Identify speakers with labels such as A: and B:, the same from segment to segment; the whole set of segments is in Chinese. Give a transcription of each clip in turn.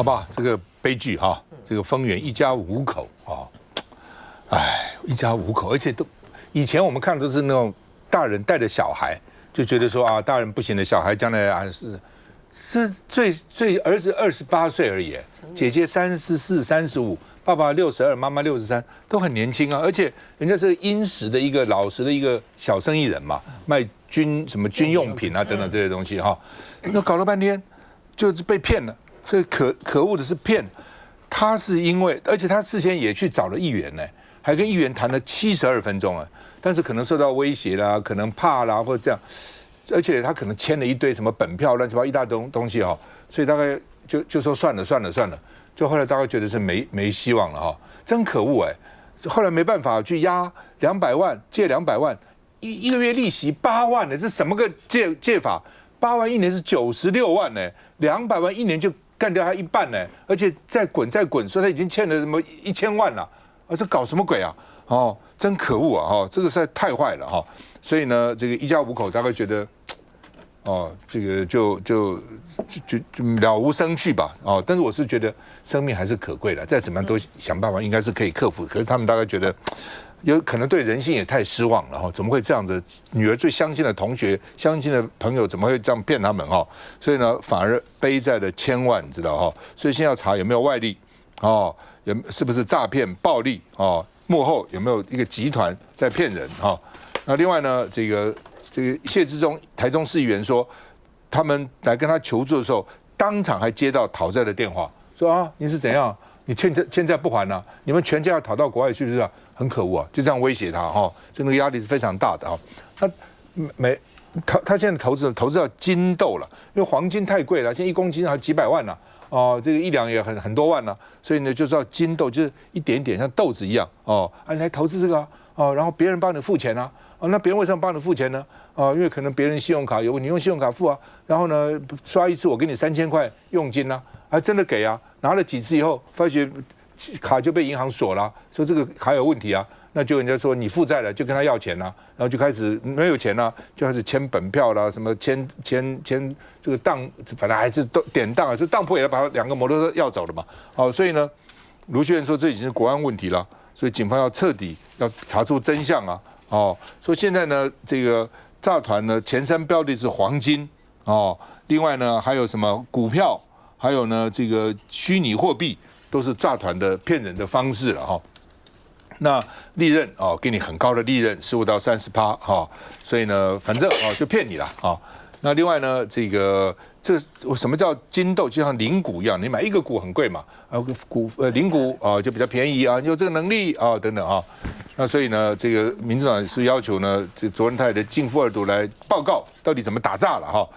A: 好不好？这个悲剧哈，这个丰原一家5口啊，哎，一家5口，而且都以前我们看的都是那种大人带着小孩，就觉得说啊，大人不行的，小孩将来啊是最儿子28岁而已，姐姐34、35，爸爸62，妈妈63，都很年轻啊，而且人家是殷实的一个老实的一个小生意人嘛，卖军用品啊等等这些东西哈，那搞了半天就是被骗了，所以可恶的是骗，他是因为，而且他事先也去找了议员呢，还跟议员谈了72分钟啊，但是可能受到威胁啦，可能怕啦或者这样。而且他可能签了一堆什么本票乱七八糟一大堆东西哈，所以大概就说算了，就后来大概觉得是没希望了哈，真可恶哎！后来没办法去押200万，借200万，一个月利息8万呢，这什么个借法？8万一年是96万呢，200万一年就干掉他一半呢，而且再滚，所以他已经欠了什么1000万了，啊，这搞什么鬼啊？哦，真可恶啊！哈，这个实在太坏了哈。所以呢，这个一家5口大概觉得，哦，这个就了无生趣吧，哦，但是我是觉得生命还是可贵的，再怎么样都想办法，应该是可以克服。可是他们大概觉得，有可能对人性也太失望了哈，怎么会这样子？女儿最相信的同学、相信的朋友，怎么会这样骗他们哈？所以呢，反而背在了千万，你知道哈？所以现在要查有没有外力，哦，是不是诈骗、暴力哦？幕后有没有一个集团在骗人哈？那另外呢，这个谢志忠台中市议员说，他们来跟他求助的时候，当场还接到讨债的电话，说啊，你是怎样？你欠债不还了，你们全家要逃到国外去，是不是？很可恶啊，就这样威胁他哈，所以那个压力是非常大的啊。他现在投资到金豆了，因为黄金太贵了，现在1公斤还几百万了。哦，这个1两也很多万了，所以呢，就是要金豆，就是一点点像豆子一样哦，啊，你来投资这个啊，哦，然后别人帮你付钱啊，哦，那别人为什么帮你付钱呢？哦，因为可能别人信用卡有问题，用信用卡付啊，然后呢，刷一次我给你3000块佣金啊，还真的给啊，拿了几次以后，发觉卡就被银行锁了，说这个卡有问题啊。那就人家说你负债了，就跟他要钱啦，然后就开始没有钱啦，就开始签本票啦，什么签这个当，反正还是都典当啊，就当铺也要把2个摩托车要走了嘛。好，所以呢，卢秀燕说这已经是国安问题了，所以警方要彻底要查出真相啊。哦，说现在呢，这个诈团呢前3标的是黄金哦，另外呢还有什么股票，还有呢这个虚拟货币，都是诈团的骗人的方式了哈。那利润哦，给你很高的利润，15%到30%哈，所以呢，反正哦就骗你了啊。那另外呢，什么叫金豆？就像零股一样，你买1个股很贵嘛，零股啊就比较便宜啊，你有这个能力啊等等啊。那所以呢，这个民主党是要求呢，这卓仁泰的净副2读来报告到底怎么打诈了哈。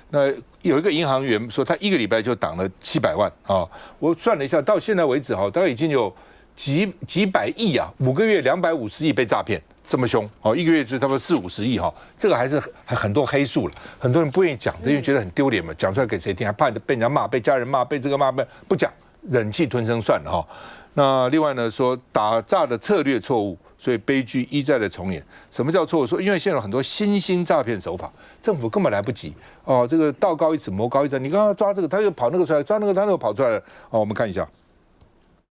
A: 那有一个银行员说，他1个礼拜就挡了700万啊。我算了一下，到现在为止哈，大概已经有几百亿啊，5个月250亿被诈骗，这么凶哦，1个月就差不多40-50亿哈，这个还是很多黑数了，很多人不愿意讲，因为觉得很丢脸嘛，讲出来给谁听？还怕被人家骂，被家人骂，被这个骂，不讲，忍气吞声算了哈。那另外呢，说打诈的策略错误，所以悲剧一再的重演。什么叫错误？说因为现在有很多新兴诈骗手法，政府根本来不及哦，这个道高一尺，魔高一丈，你刚刚抓这个，他又跑那个出来，抓那个他又跑出来了。哦，我们看一下。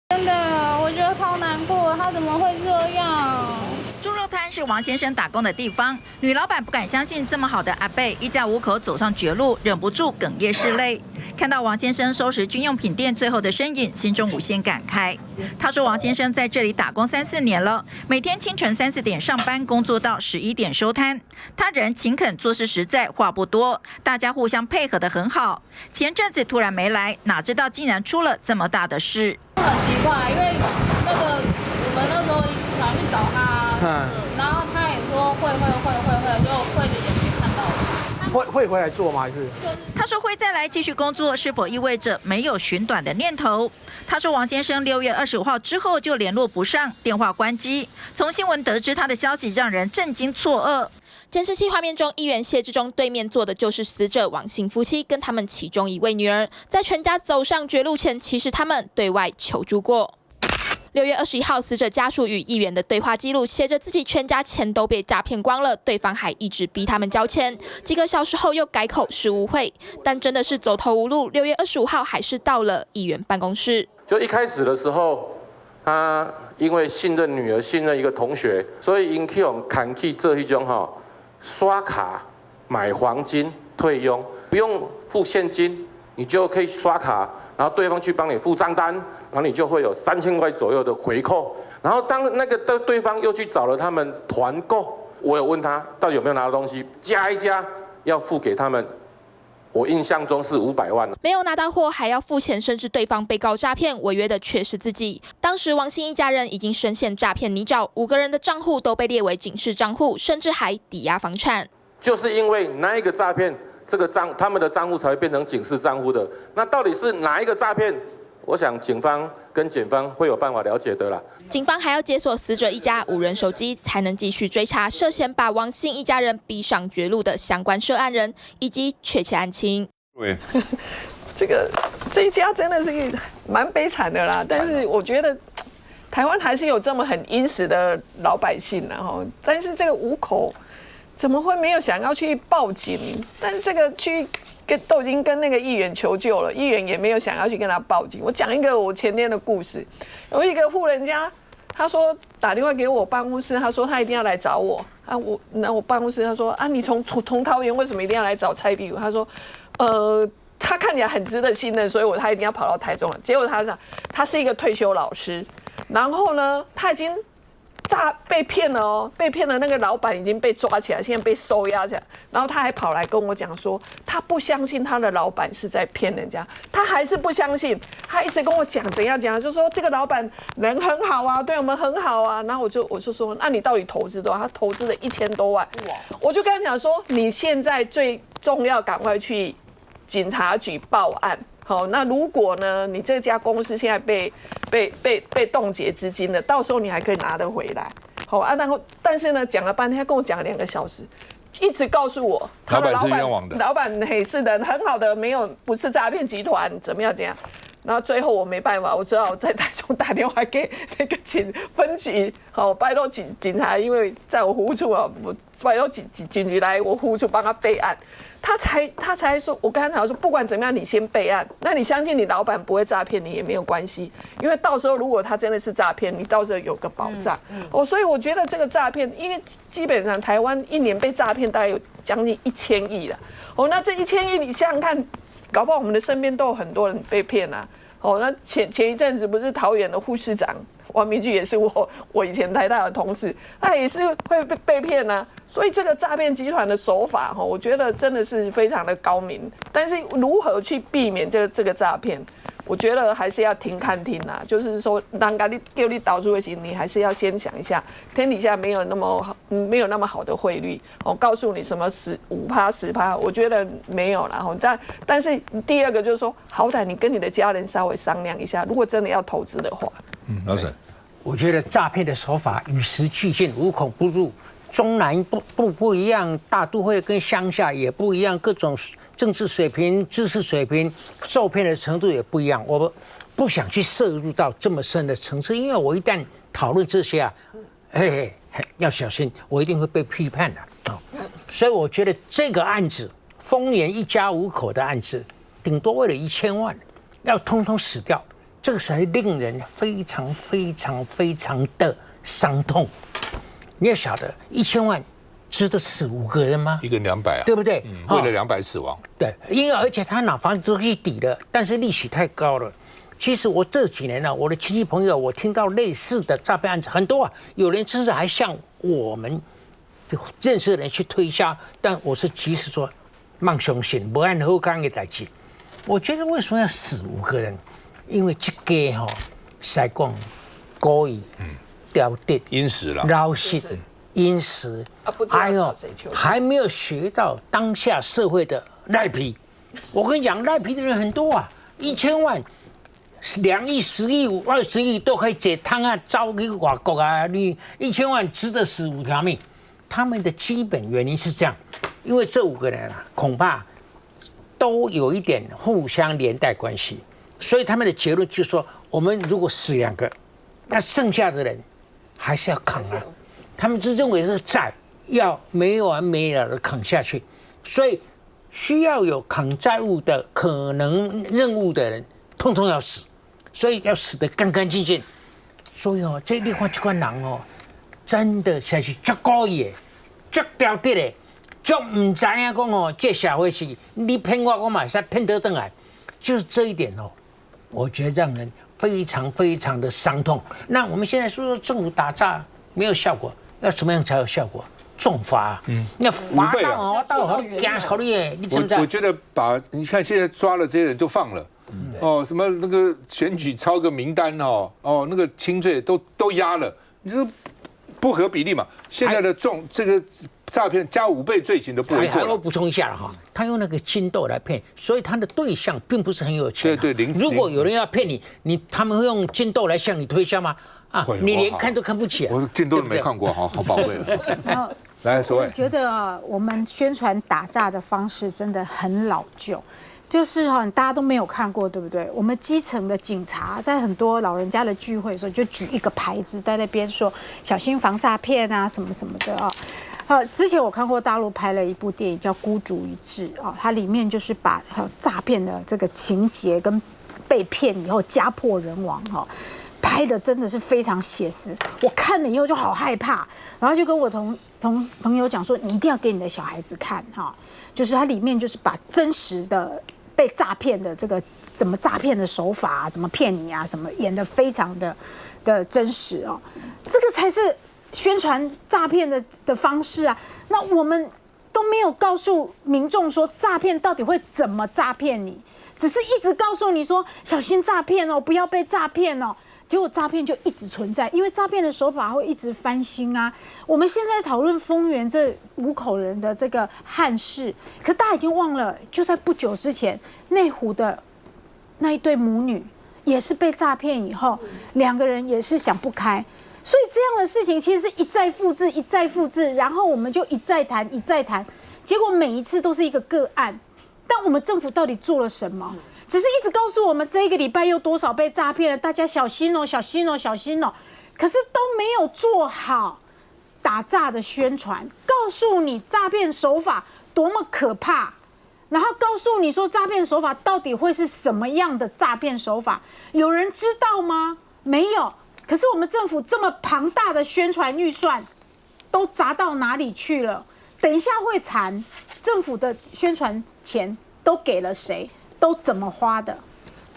B: 真的，我觉得超难过，他怎么会这样？
C: 猪肉摊是王先生打工的地方，女老板不敢相信这么好的阿伯，一家5口走上绝路，忍不住哽咽拭泪。看到王先生收拾军用品店最后的身影，心中无限感慨。他说，王先生在这里打工3-4年了，每天清晨3-4点上班，工作到11点收摊。他人勤恳，做事实在，话不多，大家互相配合得很好。前阵子突然没来，哪知道竟然出了这么大的事。
B: 很奇怪，因为那个我们那时候想去找他，然后他也说会，就会的也没看到。
D: 会回来做吗？还是？
C: 他说会再来继续工作，是否意味着没有寻短的念头？他说王先生6月25号之后就联络不上，电话关机。从新闻得知他的消息，让人震惊错愕。
E: 监视器画面中，议员谢志忠对面坐的就是死者王姓夫妻跟他们其中1位女儿，在全家走上绝路前，其实他们对外求助过。6月21号，死者家属与议员的对话记录写着自己全家钱都被诈骗光了，对方还一直逼他们交钱。几个小时后又改口是误会，但真的是走投无路。6月25号还是到了议员办公室。
D: 就一开始的时候，他因为信任女儿、信任一个同学，所以因去用砍去这一种刷卡买黄金退佣，不用付现金，你就可以刷卡，然后对方去帮你付账单，然后你就会有3000块左右的回扣。然后当那个对方又去找了他们团购，我有问他到底有没有拿到东西，加一加要付给他们。我印象中是500万，
E: 没有拿到货还要付钱，甚至对方被告诈骗，违约的却是自己。当时王姓一家人已经深陷诈骗泥沼，5个人的账户都被列为警示账户，甚至还抵押房产。
D: 就是因为那一个诈骗，他们的账户才会变成警示账户的。那到底是哪一个诈骗？我想警方跟检方会有办法了解的啦。
E: 警方还要解锁死者一家5人手机，才能继续追查涉嫌把王姓一家人逼上绝路的相关涉案人以及确切案情。
A: 对，
F: 这一家真的是蛮悲惨的啦。但是我觉得台湾还是有这么很殷实的老百姓然后，但是这个五口怎么会没有想要去报警？但是这个都已经跟那个议员求救了，议员也没有想要去跟他报警。我讲一个我前天的故事，有一个户人家，他说打电话给我办公室，他说他一定要来找我啊。我办公室他说啊，你从桃园为什么一定要来找蔡壁如？他说他看起来很值得信任，所以他一定要跑到台中了。结果他是一个退休老师，然后呢，他已经被骗了哦，被骗了，那个老板已经被抓起来，现在被收押起来。然后他还跑来跟我讲说，他不相信他的老板是在骗人家，他还是不相信，他一直跟我讲怎样，就说这个老板人很好啊，对我们很好啊。然后我就说，那你到底投资多少？他投资了1000多万。我就跟他讲说，你现在最重要赶快去警察局报案。好，那如果呢，你这家公司现在被冻结资金了，到时候你还可以拿得回来。好啊，然后但是呢，讲了半天，他跟我讲了2个小时，一直告诉我他的
A: 老板是冤枉的，
F: 老板是人很好的，不是诈骗集团，怎么样。然后最后我没办法，我只好在台中打电话给那个分局，好，拜托警察，因为在我服务处啊，我拜托警局来我服务处帮他备案。他才说，我跟他讲说，不管怎么样，你先备案。那你相信你老板不会诈骗你也没有关系，因为到时候如果他真的是诈骗，你到时候有个保障。所以我觉得这个诈骗，因为基本上台湾1年被诈骗大概有将近1000亿了。那这1000亿你想想看，搞不好我们的身边都有很多人被骗啊。那前一阵子不是桃园的护士长王明居也是我以前台大的同事，他也是会被骗啊。所以这个诈骗集团的手法，我觉得真的是非常的高明。但是如何去避免这个诈骗，我觉得还是要听看听啦。就是说，人家叫你导出的时，你还是要先想一下，天底下没有那么好的汇率，告诉你什么5%、10%，我觉得没有啦。但是第二个就是说，好歹你跟你的家人稍微商量一下，如果真的要投资的话。
A: 老沈，
G: 我觉得诈骗的手法与时俱进，无孔不入。中南不一样，大都会跟乡下也不一样，各种政治水平、知识水平、受骗的程度也不一样。我不想去涉入到这么深的层次，因为我一旦讨论这些要小心，我一定会被批判的啊。所以我觉得这个案子，丰原一家5口的案子，顶多为了1000万，要通通死掉，这个才令人非常的伤痛。你也晓得，1000万值得死5个人吗？
A: 一个人200啊，
G: 对不对？
A: 为了200死亡。
G: 对，因为而且他拿房子都去抵了，但是利息太高了。其实我这几年呢，我的亲戚朋友，我听到类似的诈骗案子很多啊，有人甚至还向我们认识的人去推销，但我是及时说，莫相信，不按后刚的代志。我觉得为什么要死5个人？因为这个实讲故意。掉地
A: 因时了，
G: 捞息因时，还没有学到当下社会的赖皮。我跟你讲，赖皮的人很多啊，1000万、2亿、10亿、20亿都可以解汤啊，招给外国啊，你1000万值得死5条命。他们的基本原因是这样，因为这5个人啊，恐怕都有一点互相连带关系，所以他们的结论就是说，我们如果死2个。那剩下的人还是要扛啊。他们只认为是债要没完没了的扛下去，所以需要有扛债务的可能任务的人，通通要死，所以要死得干干净净。所以哦，这地方这款人哦，真的才是足故意的、足刁滴的、足唔知影讲哦，这社会是你骗我嘛会使骗得回来，就是这一点哦，我觉得让人非常非常的伤痛。那我们现在说政府打诈没有效果，要什么样才有效果？重罚，那罚到好你加好你，你知不知道？
A: 我觉得你看现在抓了这些人就放了。什么那个选举抄个名单那个轻罪都压了，你这不合比例嘛？现在的这个诈骗加5倍罪行都不为过。
G: 我补充一下了哈，他用那个金豆来骗，所以他的对象并不是很有钱。
A: 对，
G: 如果有人要骗你，他们会用金豆来向你推销吗？你连看都看不起。
A: 我金豆都没看过，好宝贝。来，所谓
H: 我觉得我们宣传打诈的方式真的很老旧。就是大家都没有看过，对不对？我们基层的警察在很多老人家的聚会的时候，就举一个牌子在那边说小心防诈骗啊，什么什么的啊。之前我看过大陆拍了一部电影叫《孤注一掷》啊，它里面就是把诈骗的这个情节跟被骗以后家破人亡拍的真的是非常写实。我看了以后就好害怕，然后就跟我同朋友讲说，你一定要给你的小孩子看就是它里面就是把真实的被诈骗的这个怎么诈骗的手法怎么骗你啊，什么演得非常的真实这个才是宣传诈骗的方式啊。那我们都没有告诉民众说诈骗到底会怎么诈骗你，只是一直告诉你说小心诈骗不要被诈骗结果诈骗就一直存在，因为诈骗的手法会一直翻新啊。我们现在讨论丰原这5口人的这个憾事，可大家已经忘了，就在不久之前，内湖的那一对母女也是被诈骗以后，2个人也是想不开。所以这样的事情其实是一再复制，一再复制，然后我们就一再谈，一再谈，结果每一次都是一个个案。但我们政府到底做了什么？只是一直告诉我们这一个礼拜又多少被诈骗了，大家小心小心小心可是都没有做好打诈的宣传，告诉你诈骗手法多么可怕，然后告诉你说诈骗手法到底会是什么样的诈骗手法，有人知道吗？没有。可是我们政府这么庞大的宣传预算都砸到哪里去了？等一下会谈政府的宣传钱都给了谁？都怎么花的？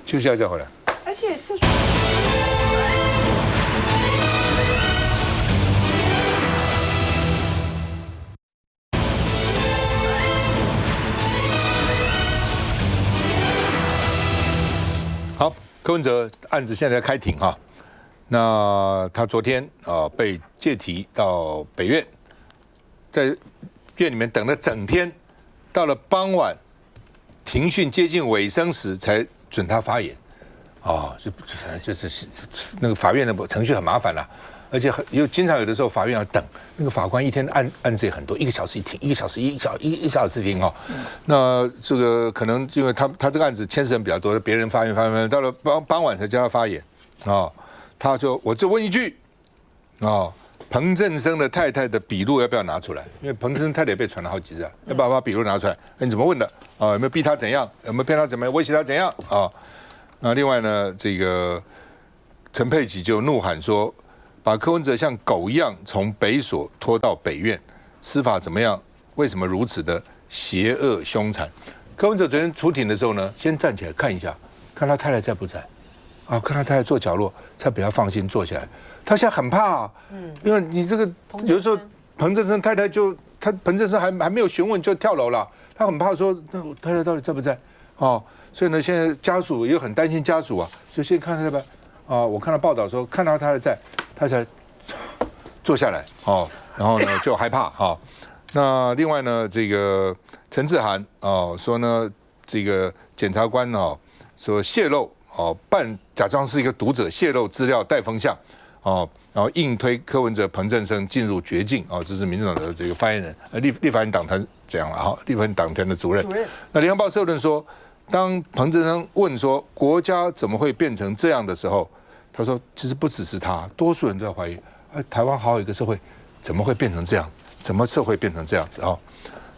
A: 休息一下再回来。
F: 而且是。
A: 好，柯文哲案子现在开庭那他昨天被借提到北院，在院里面等了整天，到了傍晚。庭讯接近尾声时，才准他发言，反正就是那个法院的程序很麻烦啦，而且经常有的时候法院要等，那个法官一天案子也很多，1个小时一庭，1个小时一小时庭那这个可能因为他这个案子牵涉人比较多，别人发言，到了傍晚才叫他发言我就问一句彭振声的太太的笔录要不要拿出来？因为彭振声太太也被传了好几次要不要把笔录拿出来？你怎么问的有没有逼他怎样？有没有骗他怎么样？威胁他怎样那另外呢，这个陈佩琪就怒喊说，把柯文哲像狗一样从北所拖到北院，司法怎么样？为什么如此的邪恶凶残？柯文哲昨天出庭的时候呢，先站起来看一下，看他太太在不在看他太太坐角落，才比较放心坐下来。他现在很怕因为你这个有的时候彭振声太太彭振声还没有询问就跳楼了，他很怕说那我太太到底在不在所以呢，现在家属也很担心家属所以先看他在不在我看到报道说看到他在，他才坐下来然后呢就害怕那另外呢，这个陈志涵说呢，这个检察官说泄露假装是一个读者泄露资料带风向然后硬推柯文哲、彭振声进入绝境这是民进党的这个发言人，立法院党团这样了立法院党团的主任。那联合报社论说，当彭振声问说国家怎么会变成这样的时候，他说其实不只是他，多数人都在怀疑，台湾好好一个社会，怎么会变成这样？怎么社会变成这样子啊？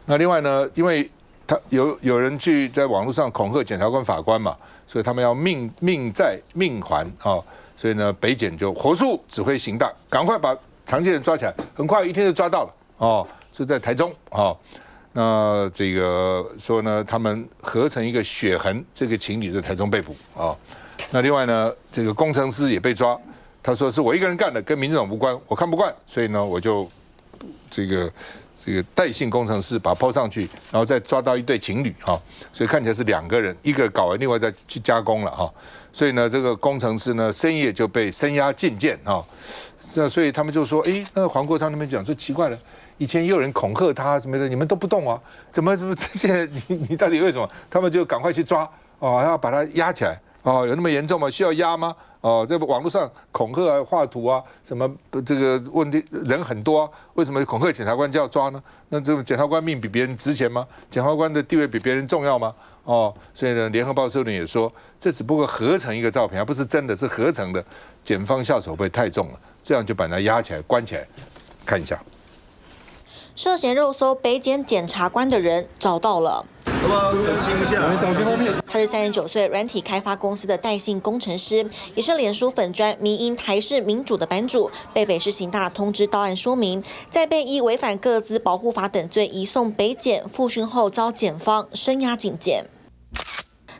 A: 那另外呢，因为他有人去在网络上恐吓检察官、法官嘛，所以他们要命债命还啊，所以呢，北检就火速指挥刑大，赶快把常见人抓起来，很快一天就抓到了哦，是在台中哦。那这个说呢，他们合成一个血痕，这个情侣在台中被捕啊。那另外呢，这个工程师也被抓，他说是我一个人干的，跟民进党无关，我看不惯，所以呢，我就这个代姓工程师把它 po 上去，然后再抓到一对情侣哈，所以看起来是2个人，一个搞完，另外再去加工了哈。所以呢，这个工程师呢，深夜就被声押禁见哈。那所以他们就说，那黄国昌那边讲说奇怪了，以前也有人恐吓他什么的，你们都不动啊，怎么现在你到底为什么？他们就赶快去抓哦，要把他压起来哦，有那么严重吗？需要压吗？哦，在网络上恐吓啊、画图啊，什么这个问题人很多啊，为什么恐吓检察官就要抓呢？那这个检察官命比别人值钱吗？检察官的地位比别人重要吗？哦，所以呢，联合报社论也说，这只不过合成一个照片，而不是真的是合成的，检方下手会太重了，这样就把他压起来关起来，看一下。
I: 涉嫌肉搜北检检察官的人找到了。
J: 要不要澄清一下？
I: 他是39岁软体开发公司的代姓工程师，也是脸书粉专迷因台式民主的版主，被北市刑大通知到案说明，在被依违反个资保护法等罪移送北检复讯后，遭检方声押禁见。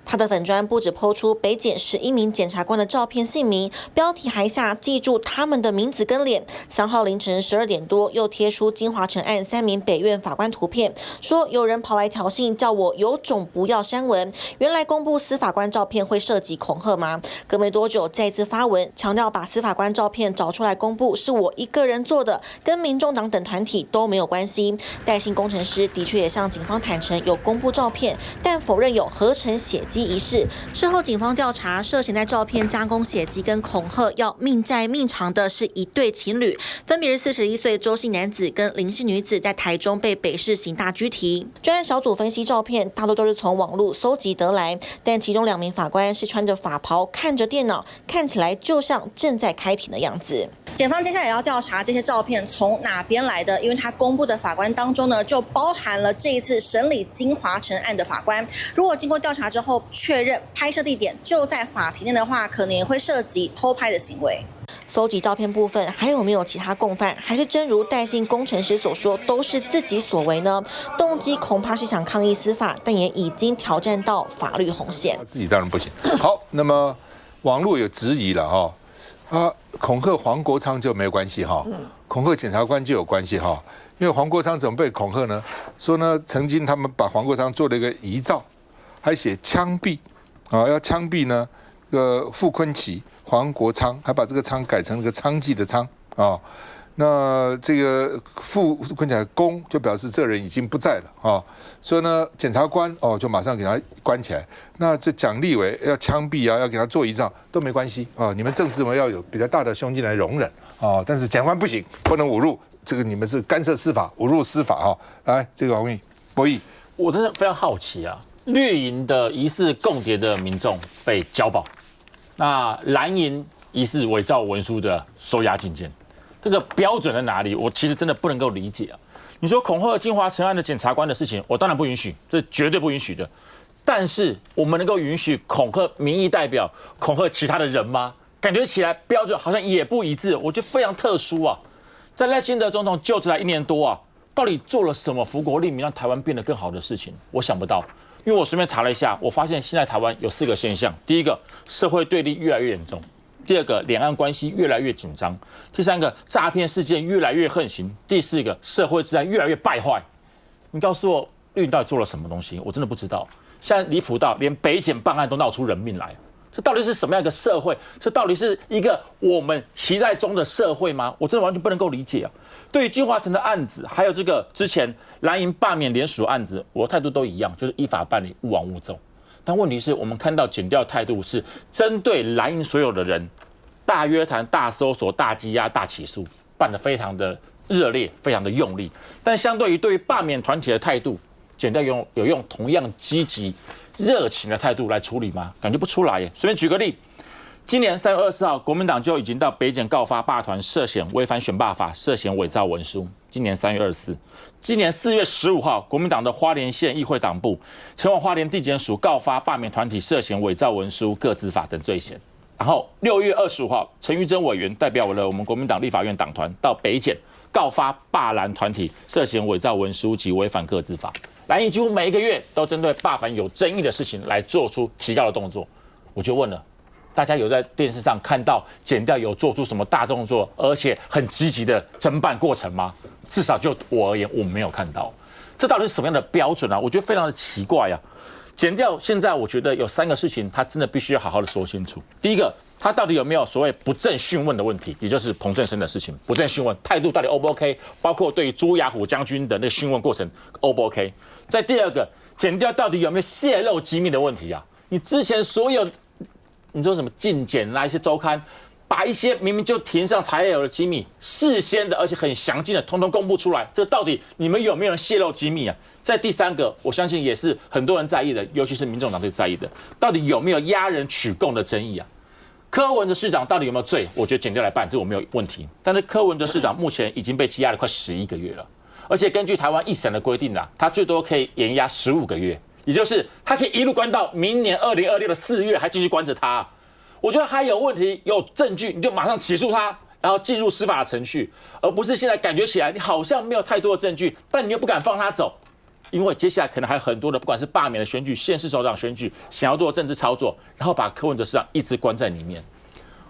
I: 他的粉专不止抛出北检11名检察官的照片姓名，标题还下记住他们的名字跟脸。3号凌晨12点多，又贴出金华城案3名北院法官图片，说有人跑来挑衅，叫我有种不要删文。原来公布司法官照片会涉及恐吓吗？隔没多久再次发文，强调把司法官照片找出来公布是我一个人做的，跟民众党等团体都没有关系。代姓工程师的确也向警方坦承有公布照片，但否认有合成血迹一事。事后警方调查，涉嫌在照片加工血迹跟恐吓要命债命偿的是一对情侣，分别是41岁周姓男子跟林姓女子，在台中被北市刑大拘提。专案小组分析照片，大多都是从网络搜集得来，但其中2名法官是穿着法袍，看着电脑，看起来就像正在开庭的样子。检方接下来要调查这些照片从哪边来的，因为他公布的法官当中呢，就包含了这一次审理金华城案的法官。如果经过调查之后确认拍摄地点就在法庭内的话，可能也会涉及偷拍的行为。搜集照片部分还有没有其他共犯，还是真如代姓工程师所说都是自己所为呢？动机恐怕是想抗议司法，但也已经挑战到法律红线。
A: 自己当然不行。好，那么网络有质疑了哈。恐吓黄国昌就没关系哈，恐吓检察官就有关系哈，因为黄国昌怎么被恐吓呢？说呢，曾经他们把黄国昌做了一个遗照，还写枪毙啊，要枪毙呢，傅昆萁、黄国昌，还把这个昌改成了个娼妓的娼啊。那这个傅昆萁公就表示这人已经不在了啊，所以呢，检察官就马上给他关起来。那这蒋立委要枪毙啊，要给他做遗照都没关系啊，你们政治人要有比较大的胸襟来容忍啊，但是检察官不行，不能侮辱，这个你们是干涉司法，侮辱司法啊。来，这个王博弈，
K: 我真的非常好奇啊，绿营的疑似共谍的民众被交保，那蓝营疑似伪造文书的收押禁见。这个标准在哪里？我其实真的不能够理解啊！你说恐吓金华城案的检察官的事情，我当然不允许，这是绝对不允许的。但是我们能够允许恐吓民意代表、恐吓其他的人吗？感觉起来标准好像也不一致，我觉得非常特殊啊！在赖清德总统就职来1年多啊，到底做了什么福国利民，让台湾变得更好的事情？我想不到，因为我随便查了一下，我发现现在台湾有4个现象：第一个，社会对立越来越严重。第2个，两岸关系越来越紧张；第3个，诈骗事件越来越横行；第4个，社会治安越来越败坏。你告诉我，绿营到底做了什么东西？我真的不知道。现在离谱到连北检办案都闹出人命来，这到底是什么样一个社会？这到底是一个我们期待中的社会吗？我真的完全不能够理解啊！对于金华城的案子，还有这个之前蓝营罢免联署案子，我的态度都一样，就是依法办理，勿枉勿纵。但问题是我们看到检调态度是针对蓝营所有的人，大约谈、大搜索、大羁押、大起诉，办得非常的热烈，非常的用力。但相对于罢免团体的态度，检调有用同样积极、热情的态度来处理吗？感觉不出来耶。随便举个例，今年3月24号，国民党就已经到北检告发罢团涉嫌违反选罢法，涉嫌伪造文书。今年3月24，今年4月15号，国民党的花莲县议会党部前往花莲地检署告发罢免团体涉嫌伪造文书、个资法等罪嫌。然后6月25号，陈玉珍委员代表了我们国民党立法院党团到北检告发罢蓝团体涉嫌伪造文书及违反个资法。蓝营几乎每一个月都针对罢反有争议的事情来做出提告的动作。我就问了，大家有在电视上看到检调有做出什么大动作，而且很积极的侦办过程吗？至少就我而言，我没有看到。这到底是什么样的标准啊？我觉得非常的奇怪啊。检调现在我觉得有3个事情，他真的必须要好好的说清楚。第一个，他到底有没有所谓不正讯问的问题，也就是彭正生的事情，不正讯问态度到底 O 不 OK？ 包括对于朱雅虎将军的那个讯问过程 O 不 OK？ 在第二个，检调到底有没有泄露机密的问题啊？你之前所有你说什么进检啦，一些周刊，把一些明明就庭上才有的机密，事先的而且很详尽的，通通公布出来，这到底你们有没有人泄露机密啊？在第3个，我相信也是很多人在意的，尤其是民众党最在意的，到底有没有押人取供的争议啊？柯文哲市长到底有没有罪？我觉得检调来办，这我没有问题。但是柯文哲市长目前已经被羁押了快11个月了，而且根据台湾一审的规定啊，他最多可以延押15个月。也就是他可以一路关到明年2026的4月，还继续关着他。我觉得还有问题，有证据你就马上起诉他，然后进入司法的程序，而不是现在感觉起来你好像没有太多的证据，但你又不敢放他走，因为接下来可能还有很多的，不管是罢免的选举、县市首长选举，想要做政治操作，然后把柯文哲市长一直关在里面。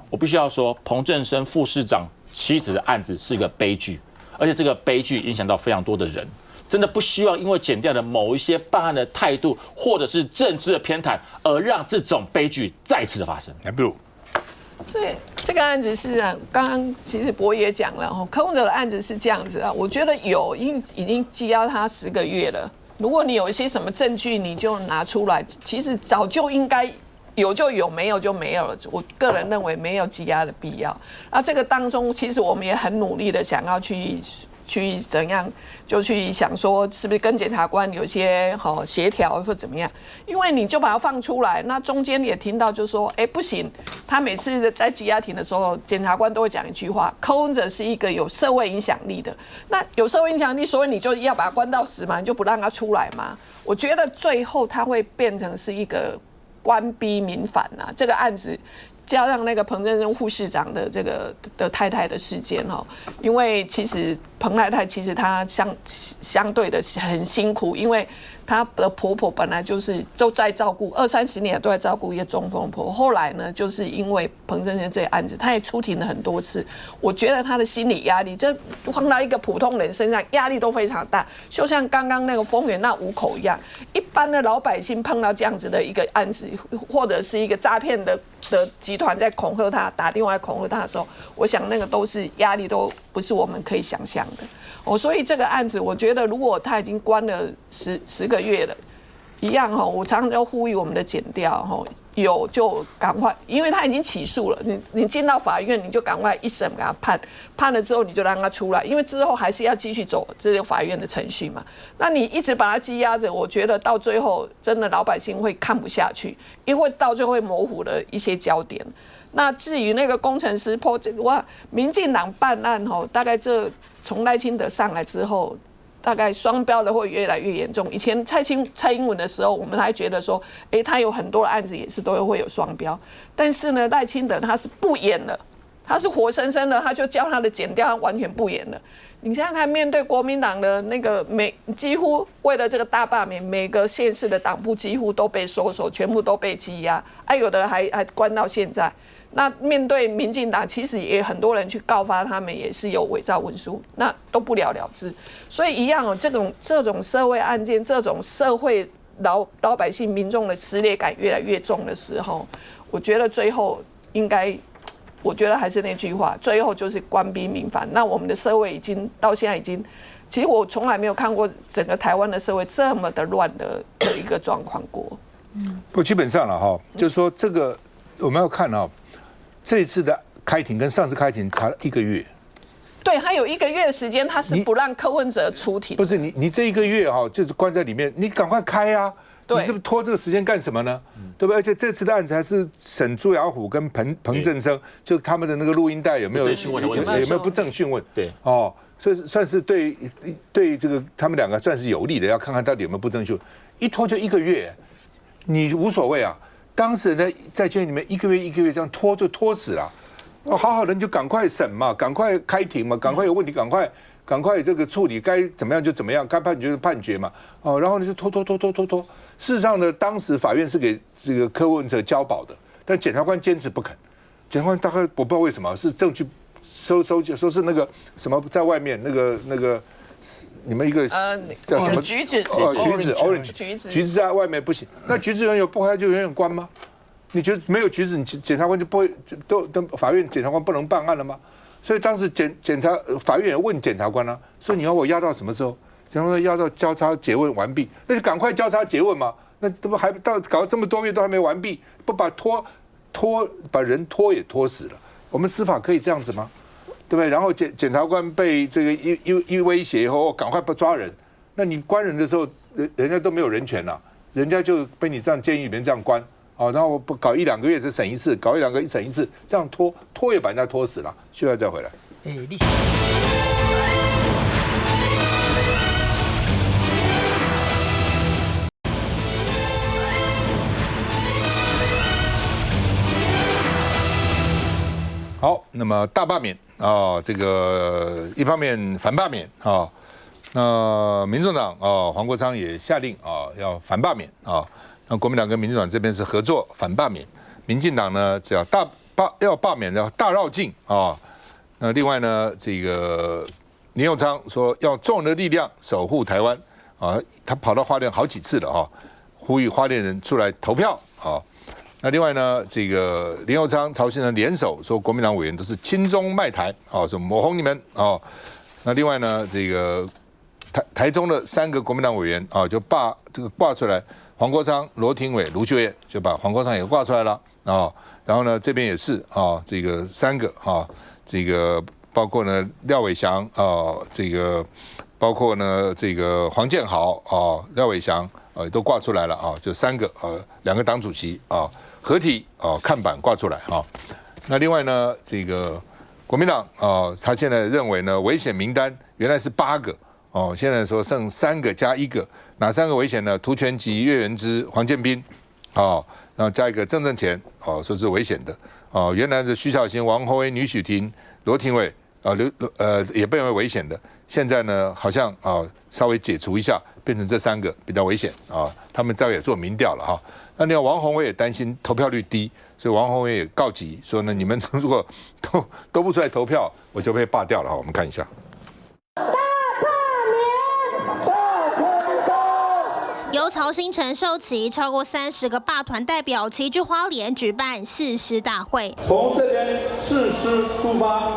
K: 我必须要说，彭正生副市长妻子的案子是一个悲剧，而且这个悲剧影响到非常多的人。真的不希望因为检调的某一些办案的态度，或者是政治的偏袒，而让这种悲剧再次的发生。
A: 来，不如
F: 这个案子是刚刚其实博也讲了，柯文哲的案子是这样子啊，我觉得已经羁押他10个月了。如果你有一些什么证据，你就拿出来，其实早就应该有就有，没有就没有了。我个人认为没有羁押的必要。那这个当中，其实我们也很努力的想要去怎样，就去想说是不是跟检察官有些协调或怎么样，因为你就把它放出来，那中间也听到就说，不行，他每次在羁押庭的时候，检察官都会讲一句话，柯文哲是一个有社会影响力的，那有社会影响力，所以你就要把他关到死嘛，你就不让他出来嘛。我觉得最后他会变成是一个官逼民反啊，这个案子。加上那个彭正生副市长的这个的太太的事件哈，因为其实彭太太其实她相对的很辛苦，因为她的婆婆本来就是都在照顾20-30年都在照顾一个中风婆，后来呢就是因为彭正生这个案子，她也出庭了很多次，我觉得她的心理压力，这放到一个普通人身上压力都非常大，就像刚刚那个丰原那5口一样，一般的老百姓碰到这样子的一个案子，或者是一个诈骗的集团在恐吓他，打电话恐吓他的时候，我想那个都是压力，都不是我们可以想象的。所以这个案子，我觉得如果他已经关了10个月了，一样我常常要呼吁我们的检调有就赶快，因为他已经起诉了，你进到法院，你就赶快一审给他判了之后，你就让他出来，因为之后还是要继续走这个法院的程序嘛。那你一直把他羁押着，我觉得到最后真的老百姓会看不下去，因为到最后会模糊了一些焦点。那至于那个工程师破这个，民进党办案大概从赖清德上来之后。大概双标的会越来越严重。以前蔡英文的时候，我们还觉得说，他有很多案子也是都会有双标。但是呢，赖清德他是不演了，他是活生生的，他就叫他的检调，他完全不演了。你想想看，面对国民党的那个几乎为了这个大罢免，每个县市的党部几乎都被收手，全部都被羁押，有的还关到现在。那面对民进党，其实也很多人去告发他们，也是有伪造文书，那都不了了之。所以一样这种社会案件，这种社会老百姓民众的撕裂感越来越重的时候，我觉得最后应该，我觉得还是那句话，最后就是官逼民反。那我们的社会已经到现在已经，其实我从来没有看过整个台湾的社会这么的乱的一个状况过。
A: 不，基本上了就是说这个我们要看这一次的开庭跟上次开庭差1个月，
F: 对，他有1个月的时间，他是不让柯文哲出庭。
A: 不是你这1个月就是关在里面，你赶快开啊！
F: 对，
A: 你这么拖这个时间干什么呢？对不对？而且这次的案子还是沈朱雅虎跟彭振生，就他们的那个录音带有没有不正讯问？
K: 对，
A: 哦，所以算是对这个他们两个算是有利的，要看看到底有没有不正讯问。一拖就1个月，你无所谓啊。当事人在监狱里面1个月这样拖就拖死了。好好的你就赶快审嘛，赶快开庭嘛，赶快有问题赶快这个处理，该怎么样就怎么样，该判决就判决嘛。哦，然后你就拖。事实上呢，当时法院是给这个柯文哲交保的，但检察官坚持不肯。检察官大概我不知道为什么，是证据收说是那个什么在外面那个你们一个叫什么
F: 橘子
A: orange 橘子在外面不行，那橘子永远不开就永远关吗？你觉得没有橘子，你检察官就不会都法院检察官不能办案了吗？所以当时法院也问检察官啊，说你要我押到什么时候？检察官押到交叉诘问完毕，那就赶快交叉诘问嘛。那这不还搞这么多月都还没完毕，不把把人拖也拖死了。我们司法可以这样子吗？对不对？然后检察官被这个一威胁以后，赶快不抓人。那你关人的时候，人家都没有人权了，人家就被你这样监狱里面这样关。哦，然后不搞1、2个月再审一次，搞1、2个审一次，这样拖也把人家拖死了。需要再回来。好，那么大罢免啊，这个一方面反罢免啊，那民众党黄国昌也下令要反罢免啊。那国民党跟民进党这边是合作反罢免，民进党呢只要要罢免要大绕境啊。那另外呢，这个林右昌说要众人的力量守护台湾啊，他跑到花莲好几次了啊，呼吁花莲人出来投票啊。那另外呢，这个林右昌、曹先生联手说国民党委员都是亲中卖台啊，说抹红你们啊。那另外呢，这个台中的3个国民党委员啊，就把这个挂出来。黄国昌、罗廷伟、卢秀燕就把黄国昌也挂出来了啊，然后呢这边也是啊，这个3个啊，这个包括呢廖伟翔啊，这个包括呢这个黄建豪啊、廖伟翔都挂出来了啊，就3个2个党主席啊合体看板挂出来啊。那另外呢，这个国民党他现在认为呢危险名单原来是8个哦，现在说剩3个加1个。哪3个危险呢？涂全吉、岳元之、黄建斌，然后加一个郑正乾，说是危险的，原来是徐小新、王宏威、吕许婷、罗廷伟，也被认为危险的，现在呢好像稍微解除一下，变成这3个比较危险他们大概也做民调了哈。那另外王宏威也担心投票率低，所以王宏威也告急说呢，你们如果都不出来投票，我就被罢掉了哈。我们看一下。
J: 由曹兴诚受旗，超过30个罢团代表齐聚花莲举办誓师大会。
L: 从这边誓师出发，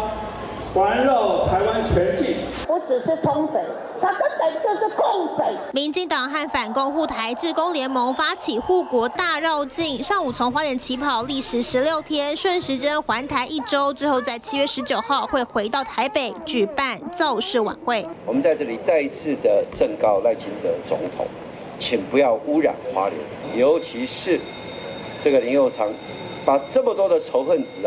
L: 环绕台湾全境。
M: 不只是通匪，他根本就是共匪。
J: 民进党和反共护台志工联盟发起护国大绕境，上午从花莲起跑，历时16天，顺时针环台1周，最后在7月19号会回到台北举办造势晚会。
N: 我们在这里再一次的正告赖清德总统。请不要污染花莲，尤其是这个林右昌，把这么多的仇恨值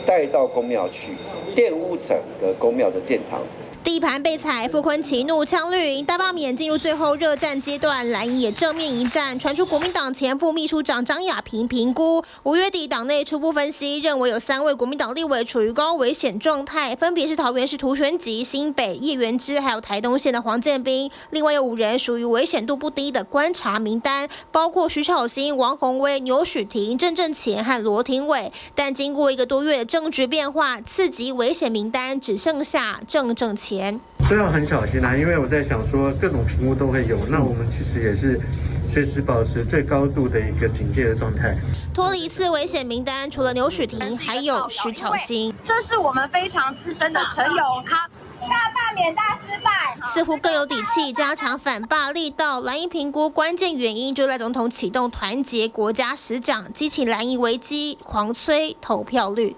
N: 带到公庙去，玷污整个公庙的殿堂。
J: 地盘被踩，傅崐萁怒呛绿营，大罢免进入最后热战阶段，蓝营也正面迎战。传出国民党前副秘书长张亚平评估，5月底党内初步分析认为有3位国民党立委处于高危险状态，分别是桃园市涂全吉、新北叶元之，还有台东县的黄建斌。另外有5人属于危险度不低的观察名单，包括徐巧芯、王宏威、牛许婷、郑正乾和罗廷伟。但经过1个多月的政局变化，次级危险名单只剩下郑正乾。
O: 所以要很小心因为我在想说各种评估都会有，那我们其实也是随时保持最高度的一个警戒的状态。
J: 脱离次危险名单，除了牛许婷，还有徐巧芯。
P: 这是我们非常资深的陈永康。大罢免大失败，
J: 似乎更有底气，加强反罢力道。蓝营评估关键原因，就赖总统启动团结国家实讲，激起蓝营危机，狂催投票率。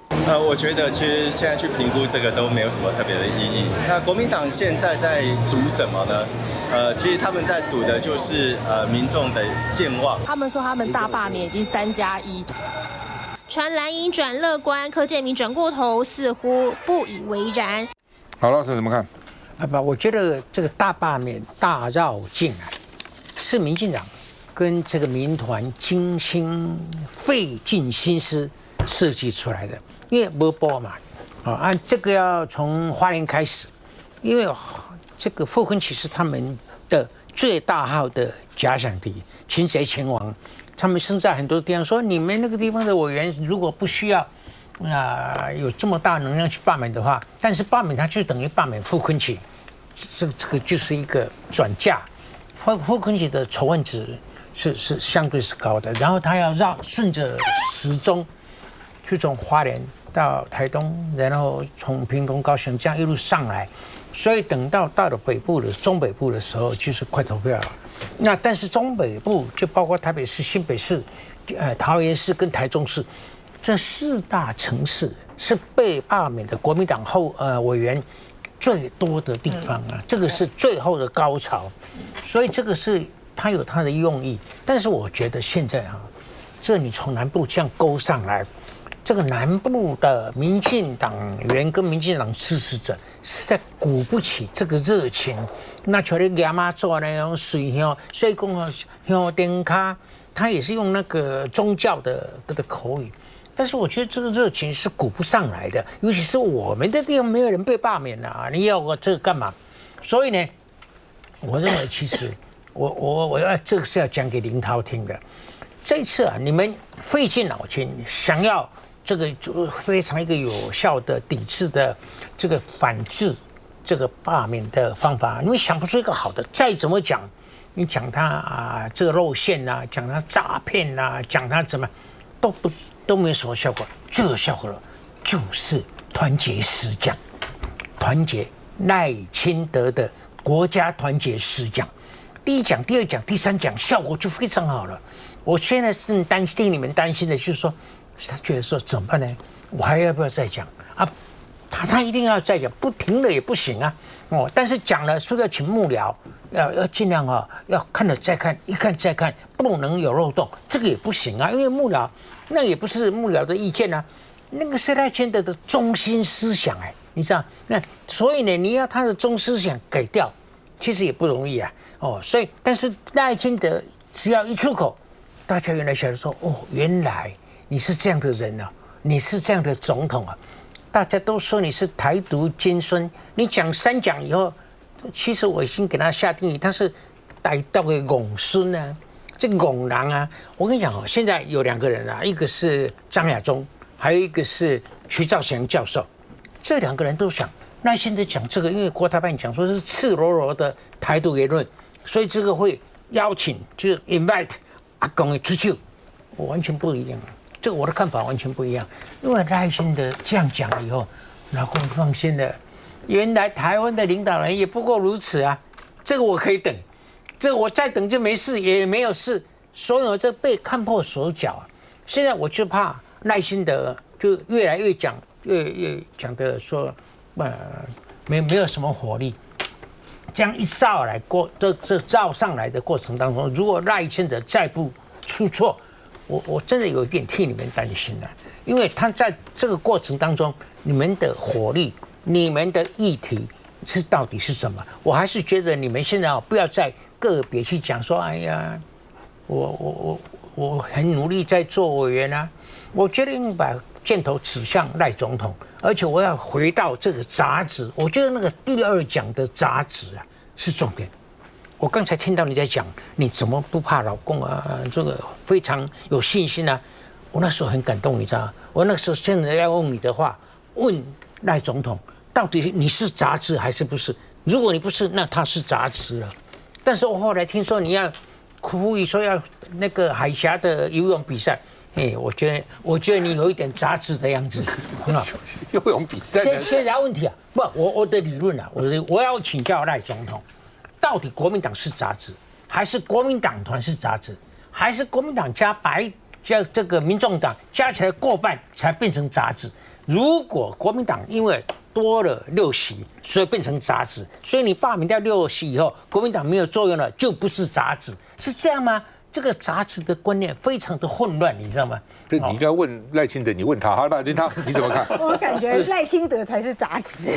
Q: 我觉得其实现在去评估这个都没有什么特别的意义。那国民党现在在赌什么呢？其实他们在赌的就是民众的健忘。
R: 他们说他们大罢免已经3+1。
J: 传蓝营转乐观，柯建铭转过头，似乎不以为然。
A: 好，老师怎么看？
G: 我觉得这个大罢免大绕境啊，是民进党跟这个民团精心费尽心思设计出来的，因为没播嘛，按这个要从花莲开始，因为这个傅昆萁是他们的最大号的假想敌，擒贼擒王。他们甚至在很多地方说，你们那个地方的委员如果不需要有这么大能量去罢免的话，但是罢免他就等于罢免傅昆萁，这个就是一个转嫁。傅昆萁的仇恨值是相对是高的，然后他要顺着时钟，就从花莲到台东，然后从屏东、高雄这样一路上来，所以等到了中北部的时候，就是快投票了。那但是中北部就包括台北市、新北市、桃园市跟台中市这4大城市是被罢免的国民党委员最多的地方啊，这个是最后的高潮，所以这个是它有它的用意。但是我觉得现在这你从南部这样勾上来，这个南部的民进党员跟民进党支持者实在鼓不起这个热情。那像你亚妈做那种水乡，所以讲像灯卡，他也是用那个宗教的口语。但是我觉得这个热情是鼓不上来的，尤其是我们的地方没有人被罢免啊，你要我这个干嘛？所以呢，我认为其实我要这个是要讲给林涛听的。这一次你们费尽脑筋想要这个非常一个有效的抵制的这个反制这个罢免的方法，你们想不出一个好的。再怎么讲，你讲他这个露馅啊，讲他诈骗啊，讲他怎么都没有什么效果。最有效果的就是团结实奖，团结赖清德的国家团结实奖，第1奖、第2奖、第3奖效果就非常好了。我现在是替你们担心的，就是说他觉得说怎么办呢？我还要不要再讲啊？他一定要再讲，不停了也不行啊。但是讲了说要请幕僚，要尽量要看了再看，一看再看，不能有漏洞，这个也不行啊。因为幕僚那也不是幕僚的意见啊，那个是赖清德的中心思想你知道？那所以呢，你要他的中心思想改掉，其实也不容易啊。所以但是赖清德只要一出口，大家原来晓得说原来你是这样的人啊，你是这样的总统啊。大家都说你是台独金孙，你讲3讲以后，其实我已经给他下定义，他是台独的戆孙啊，这戆人啊。我跟你讲现在有2个人一个是张亚中，还有一个是徐兆祥教授，这2个人都想，那现在讲这个，因为国台办讲说是赤裸裸的台独言论，所以这个会邀请，就是 invite 阿公的出去，我完全不一样。这个我的看法完全不一样，因为赖清德这样讲了以后，老公放心了，原来台湾的领导人也不过如此啊，这个我可以等，这个我再等就没事，也没有事，所以这被看破手脚现在我就怕赖清德就越来越讲，越讲的说，没有什么火力，这样一照来这照上来的过程当中，如果赖清德再不出错。我真的有一点替你们担心了，因为他在这个过程当中，你们的火力、你们的议题到底是什么？我还是觉得你们现在不要再个别去讲说，哎呀，我很努力在做委员啊，我决定把箭头指向赖总统，而且我要回到这个杂质，我觉得那个第2讲的杂质是重点。我刚才听到你在讲，你怎么不怕老公啊？这个非常有信心啊！我那时候很感动，你知道吗？我那时候真的要问你的话，问赖总统，到底你是杂质还是不是？如果你不是，那他是杂质了。但是我后来听说你要呼吁说要那个海峡的游泳比赛，我觉得你有一点杂质的样子。
A: 游泳比赛？
G: 现在问题不，我的理论我要请教赖总统。到底国民党是杂质，还是国民党团是杂质，还是国民党加这个民众党加起来过半才变成杂质？如果国民党因为多了6席，所以变成杂质。所以你罢免掉6席以后，国民党没有作用了，就不是杂质，是这样吗？这个杂质的观念非常的混乱，你知道吗？
A: 你应该问赖清德，你问他，好，那他你怎么看？
H: 我感觉赖清德才是杂质。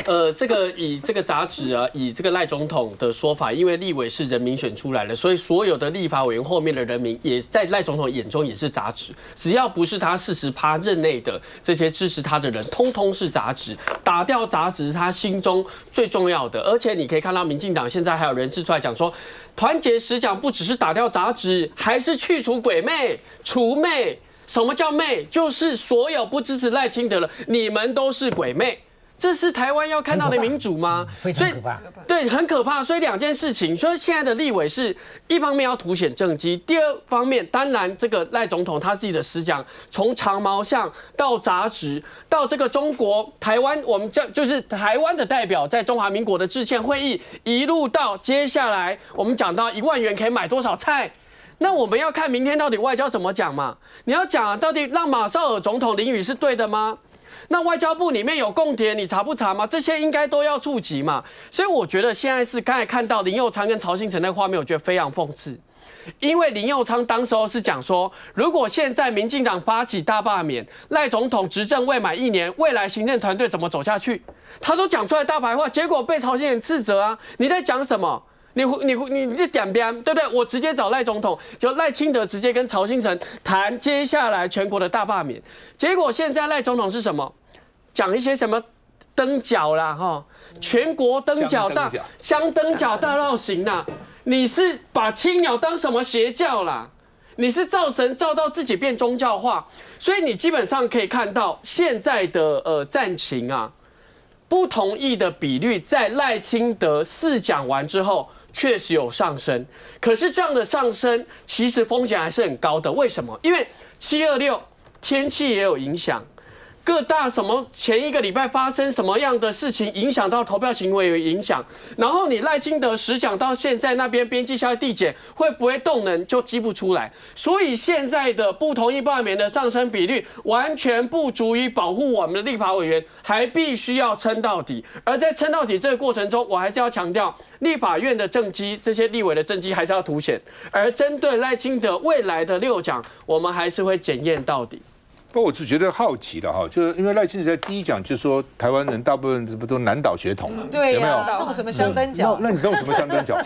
S: 以这个杂质啊，以这个赖总统的说法，因为立委是人民选出来的，所以所有的立法委员后面的人民也在赖总统眼中也是杂质。只要不是他40%任内的这些支持他的人，通通是杂质。打掉杂质是他心中最重要的。而且你可以看到，民进党现在还有人士出来讲说，团结实讲不只是打掉杂质，还是去除鬼魅、除魅。什么叫魅？就是所有不支持赖清德的，你们都是鬼魅。这是台湾要看到的民主吗？
G: 非常可怕。
S: 对，很可怕。所以2件事情，所以现在的立委是一方面要凸显政绩，第二方面当然这个赖总统他自己的思想，从长毛象到杂质，到这个中国台湾，我们就是台湾的代表在中华民国的制宪会议，一路到接下来我们讲到1万元可以买多少菜。那我们要看明天到底外交怎么讲嘛？你要讲到底让马绍尔总统淋雨是对的吗？那外交部里面有共谍，你查不查吗？这些应该都要触及嘛。所以我觉得现在是刚才看到林右昌跟曹兴诚的画面，我觉得非常讽刺。因为林右昌当时候是讲说，如果现在民进党发起大罢免，赖总统执政未满1年，未来行政团队怎么走下去？他都讲出来大白话，结果被曹兴诚斥责啊！你在讲什么？你点边对不对？我直接找赖总统，就赖清德直接跟曹兴诚谈接下来全国的大罢免。结果现在赖总统是什么？讲一些什么灯角啦，哈，全国灯角大香灯角大绕行啦。你是把青鸟当什么邪教啦？你是造神造到自己变宗教化，所以你基本上可以看到现在的战情啊，不同意的比率在赖清德4讲完之后。确实有上升，可是这样的上升其实风险还是很高的。为什么？因为726天气也有影响，各大什么前一个礼拜发生什么样的事情，影响到投票行为有影响。然后你赖清德10讲到现在那边边际效益递减，会不会动能就激不出来？所以现在的不同意罢免的上升比率完全不足以保护我们的立法委员，还必须要撑到底。而在撑到底这个过程中，我还是要强调。立法院的政绩，这些立委的政绩还是要凸显，而针对赖清德未来的6讲，我们还是会检验到底。
A: 不过我是觉得好奇的哈，就是因为赖清德在第1讲就说台湾人大部分不都南岛血统嘛，
T: 对，
A: 有没有？
T: 弄什么香灯脚？
A: 那你弄什么香灯脚？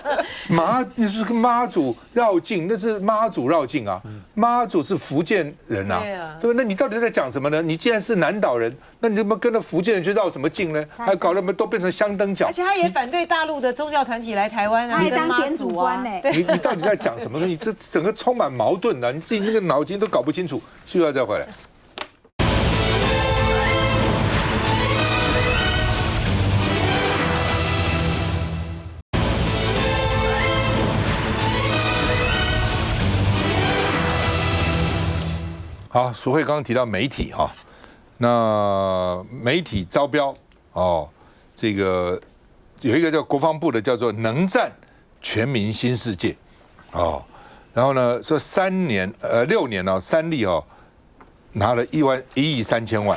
A: 你是跟妈祖绕境，那是妈祖绕境啊，妈祖是福建人啊，对吧？那你到底在讲什么呢？你既然是南岛人，那你怎么跟着福建人去绕什么境呢？还搞那么都变成香灯脚？
T: 而且他也反对大陆的宗教团体来台湾啊，
H: 还当天主官呢。
A: 你到底在讲什么呢？你这整个充满矛盾的，你自己那个脑筋都搞不清楚。需要再回来。好，淑慧刚刚提到媒体哈，那媒体招标哦，这个有一个叫国防部的叫做能战全民新世界哦，然后呢说6年哦，3例哦，拿了1亿3千万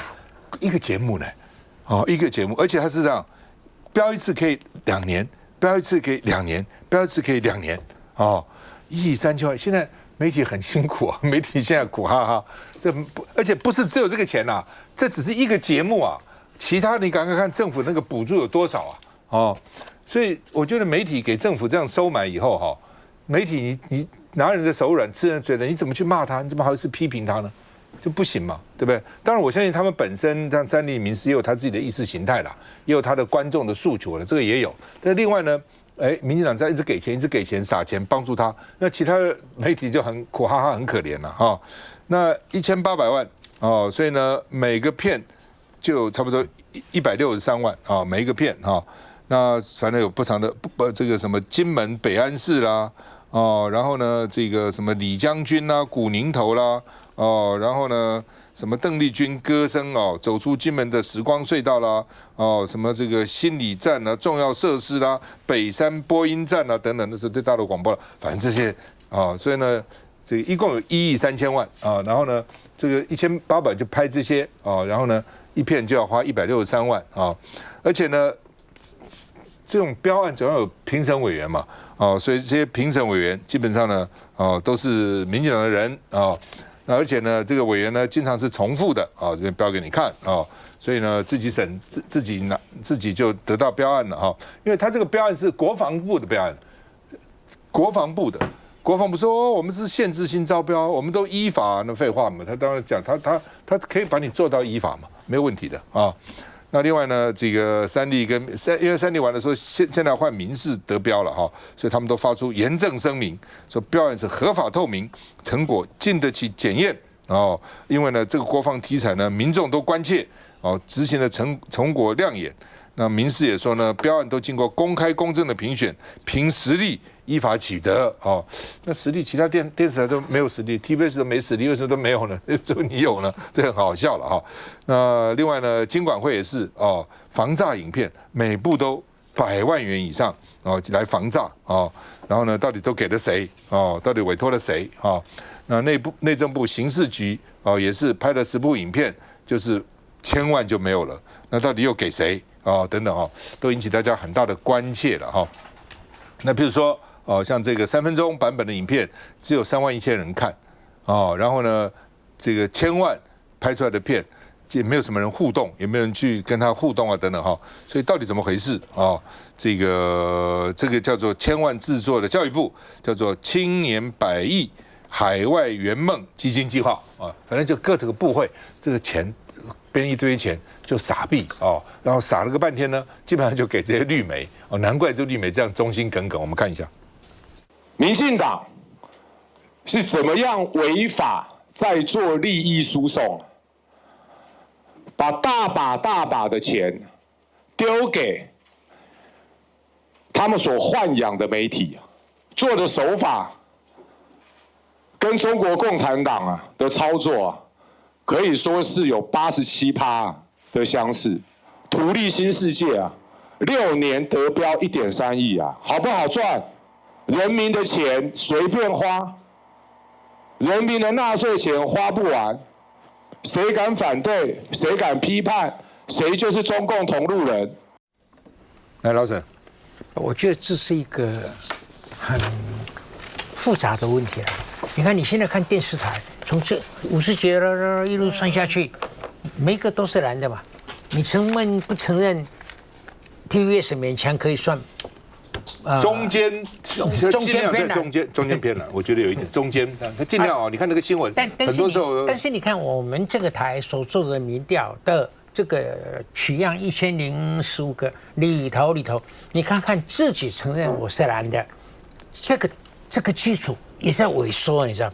A: 一个节目呢，哦一个节目，而且它是这样，标一次可以2年，标一次可以2年，标一次可以2年哦，1亿3千万，现在。媒体很辛苦啊，媒体现在苦哈哈，而且不是只有这个钱呐、这只是一个节目啊，其他你赶快看政府那个补助有多少啊，哦，所以我觉得媒体给政府这样收买以后哈，媒体你拿人的手软，吃人嘴软，你怎么去骂他？你怎么好意思批评他呢？就不行嘛，对不对？当然我相信他们本身像三立民视也有他自己的意识形态啦，也有他的观众的诉求了，这个也有。但另外呢？民进党在一直给钱，撒钱帮助他，那其他的媒体就很苦哈哈，很可怜了哈。那1800万哦，所以呢，每个片就差不多163万啊，每一个片哈。那反正有不长的这个什么金门北安市啦，哦，然后呢这个什么李将军啦、古宁头啦，哦，然后呢。什么邓丽君歌声哦，走出金门的时光隧道啦，哦，什么这个心理站啊，重要设施啦，北山播音站啊等等，那是对大陆广播了。反正这些啊，所以呢，这个一共有1亿3千万啊，然后呢，这个1800就拍这些啊，然后呢一片就要花163万啊，而且呢，这种标案总要有评审委员嘛，所以这些评审委员基本上呢，都是民进党的人啊，那而且呢，这个委员呢经常是重复的啊，这边标给你看啊，所以呢自己审自己就得到标案了哈，因为他这个标案是国防部的标案，国防部说我们是限制性招标，我们都依法，那废话嘛，他当然讲他可以把你做到依法嘛，没有问题的啊。那另外呢，这个因为三立完了说现在换民事得标了哈，所以他们都发出严正声明，说标案是合法透明，成果经得起检验哦。因为呢，这个国防题材呢，民众都关切哦，执行的成果亮眼。那民事也说呢，标案都经过公开公正的评选，凭实力依法取得哦。那实力其他电视台都没有实力 ，TVBS 都没实力，为什么都没有呢？只有你有呢，这很好笑了哈。那另外呢，金管会也是哦，防诈影片每部都100万元以上哦，来防诈哦。然后呢，到底都给了谁哦？到底委托了谁哦？那内政部刑事局哦，也是拍了10部影片，就是1000万就没有了。那到底又给谁？等等都引起大家很大的关切了哈。那比如说像这个3分钟版本的影片，只有31000人看然后呢，这个1000万拍出来的片，也没有什么人互动，也没有人去跟他互动等等所以到底怎么回事这个叫做1000万制作的教育部叫做青年100亿海外圆梦基金计划反正就各这个部会这个钱编一堆钱就撒币然后撒了个半天呢，基本上就给这些绿媒难怪这绿媒这样忠心耿耿。我们看一下，
U: 民进党是怎么样违法在做利益输送，把大把的钱丢给他们所豢养的媒体，做的手法跟中国共产党的操作可以说是有87%的相似。图利新世界6年得标1.3亿好不好赚？人民的钱随便花，人民的纳税钱花不完，谁敢反对？谁敢批判？谁就是中共同路人。
A: 来，老沈，
G: 我觉得这是一个很复杂的问题你看你现在看电视台，从这50几一路算下去，每一个都是蓝的嘛。你承认不承认 ？TVBS 勉强可以算，
A: 中间偏了，我觉得有一点中间，他尽量你看那个新闻，很多时候，
G: 但是你看我们这个台所做的民调的这个取样1015个里头，你看看自己承认我是蓝的，这个基础也在萎缩，你知道，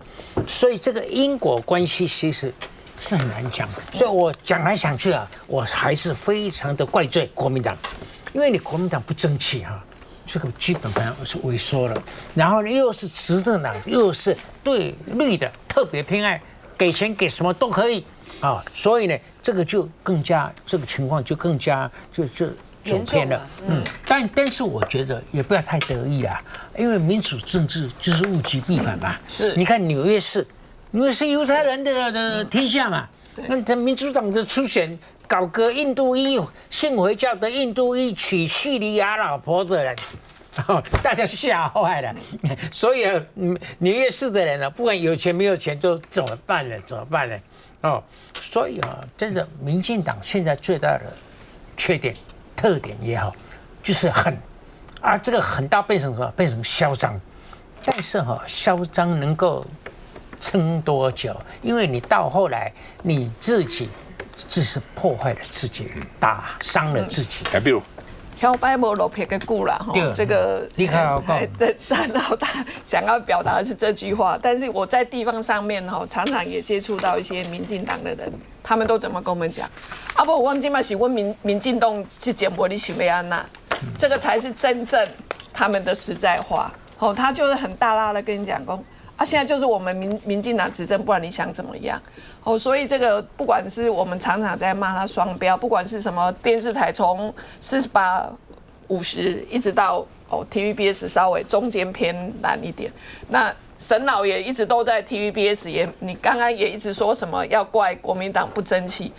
G: 所以这个因果关系其实是很难讲，所以我讲来讲去我还是非常的怪罪国民党，因为你国民党不争气这个基本上是萎缩了，然后又是执政党，又是对绿的特别偏爱，给钱给什么都可以所以呢，这个就更加这个情况就更加就走偏了。但是我觉得也不要太得意啦，因为民主政治就是物极必反嘛。
F: 是，
G: 你看纽约市犹太人的天下嘛，那这民主党的初选搞个印度裔信回教的印度裔娶叙利亚老婆的人，大家吓坏了。所以纽约市的人不管有钱没有钱，都怎么办呢？所以真的民进党现在最大的缺点、特点也好，就是狠这个狠到变成嚣张，但是嚣张能够撑多久？因为你到后来你自己只是破坏了自己，打伤了自己。
A: 比如
F: 挑白无落撇个故啦这个
G: 你看
F: 老大想要表达的是这句话，但是我在地方上面常常也接触到一些民进党的人，他们都怎么跟我们讲？不，我忘记嘛，是问民进党去简博你许梅安娜，这个才是真正他们的实在话。他就是很大拉的跟你讲说现在就是我们民进党执政，不然你想怎么样？所以这个不管是我们常常在骂他双标，不管是什么电视台从48、50一直到TVBS 稍微中间偏蓝一点，那沈老也一直都在 TVBS 你刚刚也一直说什么要怪国民党不争气，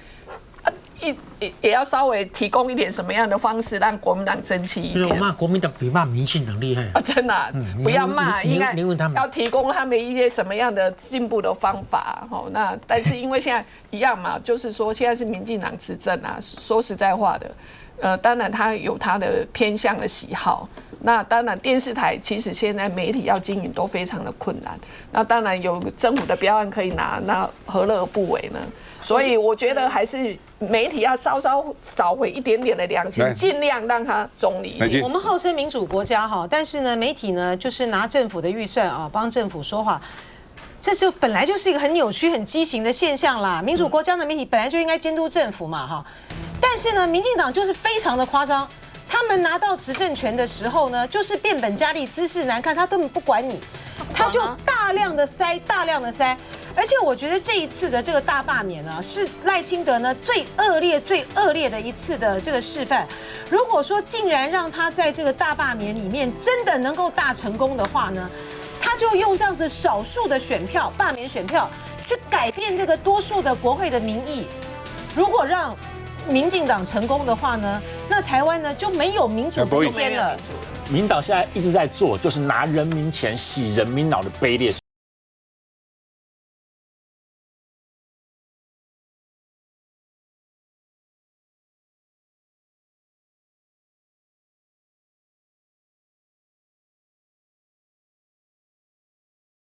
F: 也要稍微提供一点什么样的方式让国民党争气一点。
G: 我骂国民党比骂民进党厉害
F: 啊！真的、不要骂，应该
G: 问他们
F: 要提供他们一些什么样的进步的方法。那但是因为现在一样嘛，就是说现在是民进党执政啊，说实在话的，当然他有他的偏向的喜好。那当然，电视台其实现在媒体要经营都非常的困难。那当然有政府的标案可以拿，那何乐而不为呢？所以我觉得还是媒体要稍稍找回一点点的良心，尽量让它中立。
T: 我们号称民主国家哈，但是呢，媒体呢就是拿政府的预算啊帮政府说话，这就本来就是一个很扭曲、很畸形的现象啦。民主国家的媒体本来就应该监督政府嘛哈，但是呢，民进党就是非常的夸张。他们拿到执政权的时候呢，就是变本加厉、姿势难看，他根本不管你，他就大量的塞。而且我觉得这一次的这个大罢免呢，是赖清德呢最恶劣的一次的这个示范。如果说竟然让他在这个大罢免里面真的能够大成功的话呢，他就用这样子少数的选票、罢免选票去改变这个多数的国会的民意。如果让民进党成功的话呢，那台湾呢就没有民主的一天了。
K: 民党现在一直在做，就是拿人民钱洗人民脑的卑劣。